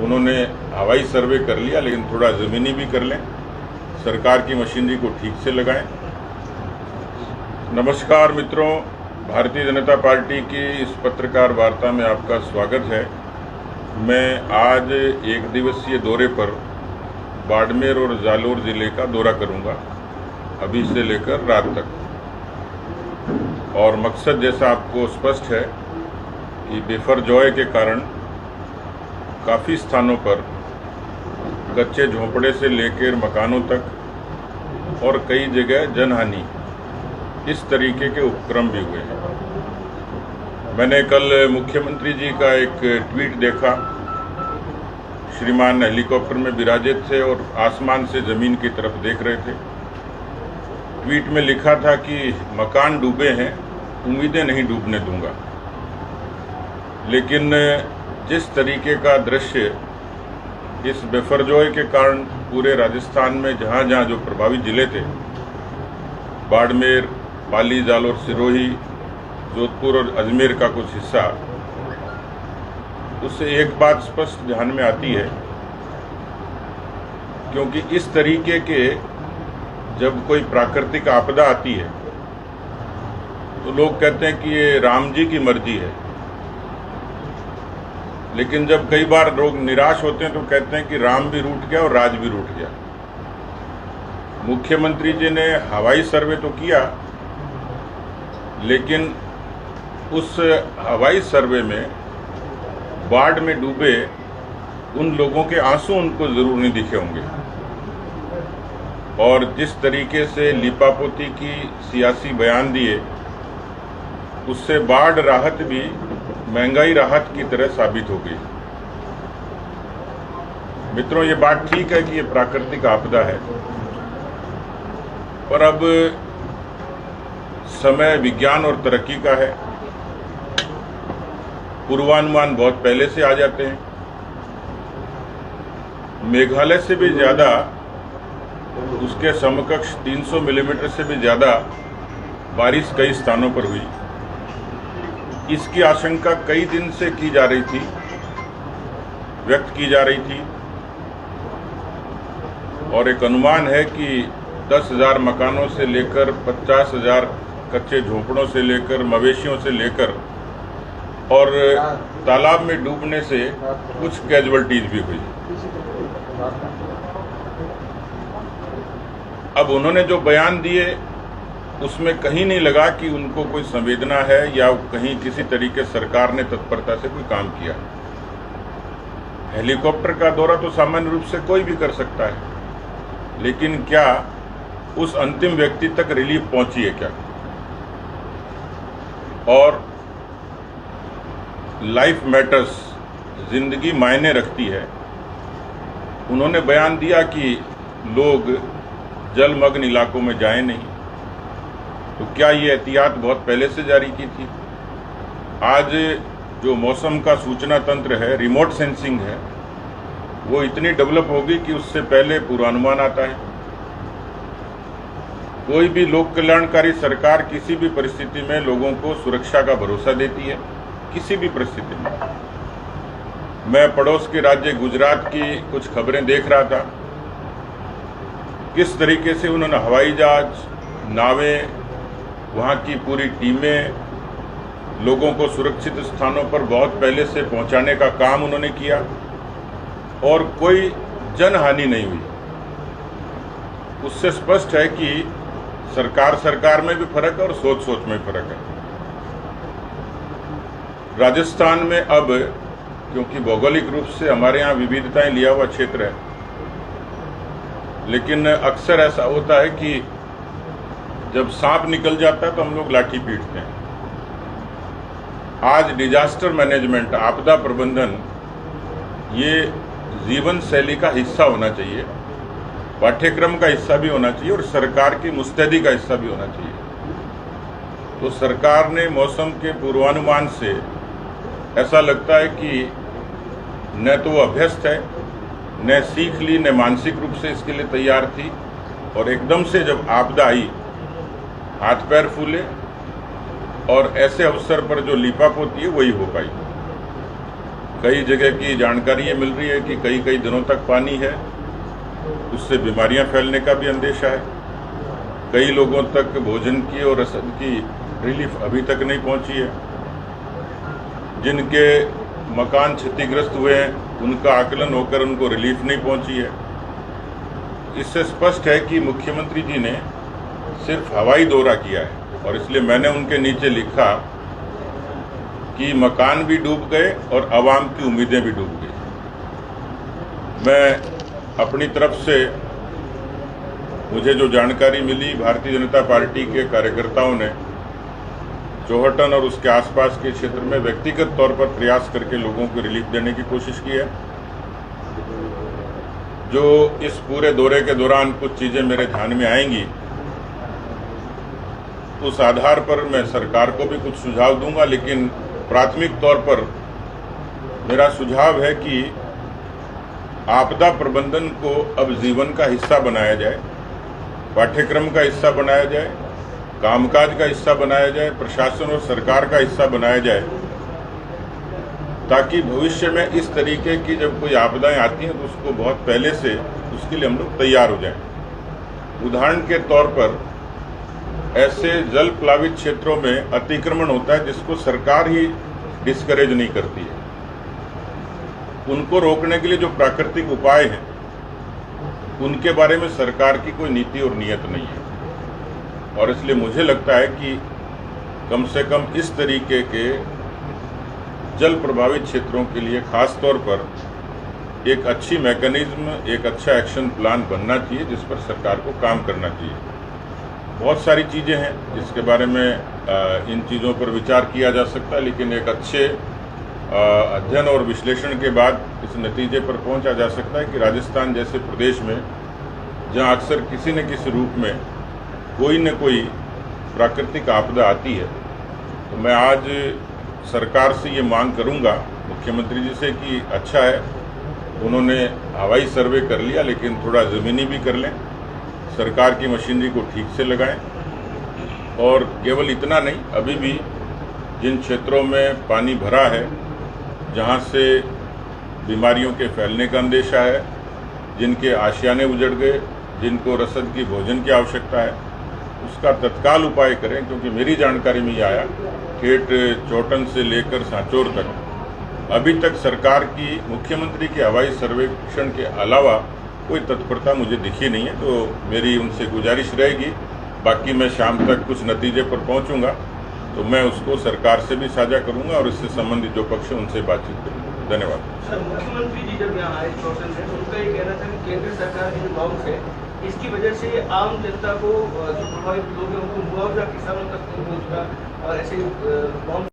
उन्होंने हवाई सर्वे कर लिया, लेकिन थोड़ा ज़मीनी भी कर लें, सरकार की मशीनरी को ठीक से लगाएं। नमस्कार मित्रों, भारतीय जनता पार्टी की इस पत्रकार वार्ता में आपका स्वागत है। मैं आज एक दिवसीय दौरे पर बाड़मेर और जालोर ज़िले का दौरा करूंगा, अभी से लेकर रात तक। और मकसद जैसा आपको स्पष्ट है कि बेफरजोए के कारण काफ़ी स्थानों पर कच्चे झोंपड़े से लेकर मकानों तक और कई जगह जनहानि, इस तरीके के उपक्रम भी हुए हैं। मैंने कल मुख्यमंत्री जी का एक ट्वीट देखा। श्रीमान हेलीकॉप्टर में विराजित थे और आसमान से ज़मीन की तरफ देख रहे थे। ट्वीट में लिखा था कि मकान डूबे हैं, उम्मीदें नहीं डूबने दूंगा। लेकिन जिस तरीके का दृश्य इस बेफरजोए के कारण पूरे राजस्थान में जहाँ जहाँ जो प्रभावित जिले थे, बाड़मेर, पाली, जालोर, सिरोही, जोधपुर और अजमेर का कुछ हिस्सा, उससे एक बात स्पष्ट ध्यान में आती है, क्योंकि इस तरीके के जब कोई प्राकृतिक आपदा आती है तो लोग कहते हैं कि ये राम जी की मर्जी है। लेकिन जब कई बार लोग निराश होते हैं तो कहते हैं कि राम भी रूठ गया और राज भी रूठ गया। मुख्यमंत्री जी ने हवाई सर्वे तो किया, लेकिन उस हवाई सर्वे में बाढ़ में डूबे उन लोगों के आंसू उनको जरूर नहीं दिखे होंगे। और जिस तरीके से लीपापोती की सियासी बयान दिए, उससे बाढ़ राहत भी महंगाई राहत की तरह साबित हो गई। मित्रों, ये बात ठीक है कि ये प्राकृतिक आपदा है, पर अब समय विज्ञान और तरक्की का है। पूर्वानुमान बहुत पहले से आ जाते हैं। मेघालय से भी ज़्यादा, उसके समकक्ष 300 मिलीमीटर से भी ज़्यादा बारिश कई स्थानों पर हुई। इसकी आशंका कई दिन से की जा रही थी, व्यक्त की जा रही थी, और एक अनुमान है कि 10,000 मकानों से लेकर 50,000 कच्चे झोंपड़ों से लेकर मवेशियों से लेकर और तालाब में डूबने से कुछ कैजुअल्टीज भी हुई। अब उन्होंने जो बयान दिए उसमें कहीं नहीं लगा कि उनको कोई संवेदना है या कहीं किसी तरीके सरकार ने तत्परता से कोई काम किया। हेलीकॉप्टर का दौरा तो सामान्य रूप से कोई भी कर सकता है, लेकिन क्या उस अंतिम व्यक्ति तक रिलीफ पहुंची है क्या? और लाइफ मैटर्स, जिंदगी मायने रखती है। उन्होंने बयान दिया कि लोग जलमग्न इलाकों में जाएं नहीं, तो क्या ये एहतियात बहुत पहले से जारी की थी? आज जो मौसम का सूचना तंत्र है, रिमोट सेंसिंग है, वो इतनी डेवलप होगी कि उससे पहले पूर्वानुमान आता है। कोई भी लोक कल्याणकारी सरकार किसी भी परिस्थिति में लोगों को सुरक्षा का भरोसा देती है, किसी भी परिस्थिति में। मैं पड़ोस के राज्य गुजरात की कुछ खबरें देख रहा था, किस तरीके से उन्होंने हवाई जहाज, नावें, वहाँ की पूरी टीमें लोगों को सुरक्षित स्थानों पर बहुत पहले से पहुँचाने का काम उन्होंने किया और कोई जनहानि नहीं हुई। उससे स्पष्ट है कि सरकार में भी फर्क है और सोच में फर्क है। राजस्थान में अब, क्योंकि भौगोलिक रूप से हमारे यहाँ विविधताएं लिया हुआ क्षेत्र है, लेकिन अक्सर ऐसा होता है कि जब सांप निकल जाता है तो हम लोग लाठी पीटते हैं। आज डिजास्टर मैनेजमेंट, आपदा प्रबंधन, ये जीवन शैली का हिस्सा होना चाहिए, पाठ्यक्रम का हिस्सा भी होना चाहिए और सरकार की मुस्तैदी का हिस्सा भी होना चाहिए। तो सरकार ने मौसम के पूर्वानुमान से ऐसा लगता है कि न तो वो अभ्यस्त है, न सीख ली, न मानसिक रूप से इसके लिए तैयार थी, और एकदम से जब आपदा आई हाथ पैर फूले और ऐसे अवसर पर जो लीपापोती है वही हो पाई। कई जगह की जानकारी ये मिल रही है कि कई कई दिनों तक पानी है, उससे बीमारियां फैलने का भी अंदेशा है। कई लोगों तक भोजन की और रसद की रिलीफ अभी तक नहीं पहुंची है। जिनके मकान क्षतिग्रस्त हुए हैं उनका आकलन होकर उनको रिलीफ नहीं पहुंची है। इससे स्पष्ट है कि मुख्यमंत्री जी ने सिर्फ हवाई दौरा किया है और इसलिए मैंने उनके नीचे लिखा कि मकान भी डूब गए और आवाम की उम्मीदें भी डूब गई। मैं अपनी तरफ से मुझे जो जानकारी मिली, भारतीय जनता पार्टी के कार्यकर्ताओं ने चौहटन और उसके आसपास के क्षेत्र में व्यक्तिगत तौर पर प्रयास करके लोगों को रिलीफ देने की कोशिश की है। जो इस पूरे दौरे के दौरान कुछ चीजें मेरे ध्यान में आएंगी, उस आधार पर मैं सरकार को भी कुछ सुझाव दूंगा, लेकिन प्राथमिक तौर पर मेरा सुझाव है कि आपदा प्रबंधन को अब जीवन का हिस्सा बनाया जाए, पाठ्यक्रम का हिस्सा बनाया जाए, कामकाज का हिस्सा बनाया जाए, प्रशासन और सरकार का हिस्सा बनाया जाए, ताकि भविष्य में इस तरीके की जब कोई आपदाएं आती हैं तो उसको बहुत पहले से उसके लिए हम लोग तैयार हो जाएं। उदाहरण के तौर पर ऐसे जल प्लावित क्षेत्रों में अतिक्रमण होता है जिसको सरकार ही डिस्करेज नहीं करती है। उनको रोकने के लिए जो प्राकृतिक उपाय हैं उनके बारे में सरकार की कोई नीति और नीयत नहीं है, और इसलिए मुझे लगता है कि कम से कम इस तरीके के जल प्रभावित क्षेत्रों के लिए खास तौर पर एक अच्छी मैकेनिज्म, एक अच्छा एक्शन प्लान बनना चाहिए जिस पर सरकार को काम करना चाहिए। बहुत सारी चीज़ें हैं जिसके बारे में इन चीज़ों पर विचार किया जा सकता है, लेकिन एक अच्छे अध्ययन और विश्लेषण के बाद इस नतीजे पर पहुंचा जा सकता है कि राजस्थान जैसे प्रदेश में जहां अक्सर किसी न किसी रूप में कोई न कोई प्राकृतिक आपदा आती है, तो मैं आज सरकार से ये मांग करूंगा मुख्यमंत्री जी से कि अच्छा है उन्होंने हवाई सर्वे कर लिया, लेकिन थोड़ा ज़मीनी भी कर लें, सरकार की मशीनरी को ठीक से लगाएं। और केवल इतना नहीं, अभी भी जिन क्षेत्रों में पानी भरा है, जहां से बीमारियों के फैलने का अंदेशा है, जिनके आशियाने उजड़ गए, जिनको रसद की भोजन की आवश्यकता है, उसका तत्काल उपाय करें। क्योंकि मेरी जानकारी में ये आया ठेठ चौहटन से लेकर सांचौर तक अभी तक सरकार की, मुख्यमंत्री के हवाई सर्वेक्षण के अलावा कोई तत्परता मुझे दिखी नहीं है। तो मेरी उनसे गुजारिश रहेगी, बाकी मैं शाम तक कुछ नतीजे पर पहुंचूंगा तो मैं उसको सरकार से भी साझा करूंगा और इससे संबंधित जो पक्ष है उनसे बातचीत करूंगा। धन्यवाद। सर, मुख्यमंत्री जी जब यहाँ आए चौहटन से, उनका ये कहना था कि केंद्र सरकार की जो बाउंस है इसकी वजह से आम जनता को जो प्रभावित लोग हैं उनको मुआवजा, किसानों तक पहुंचेगा और ऐसे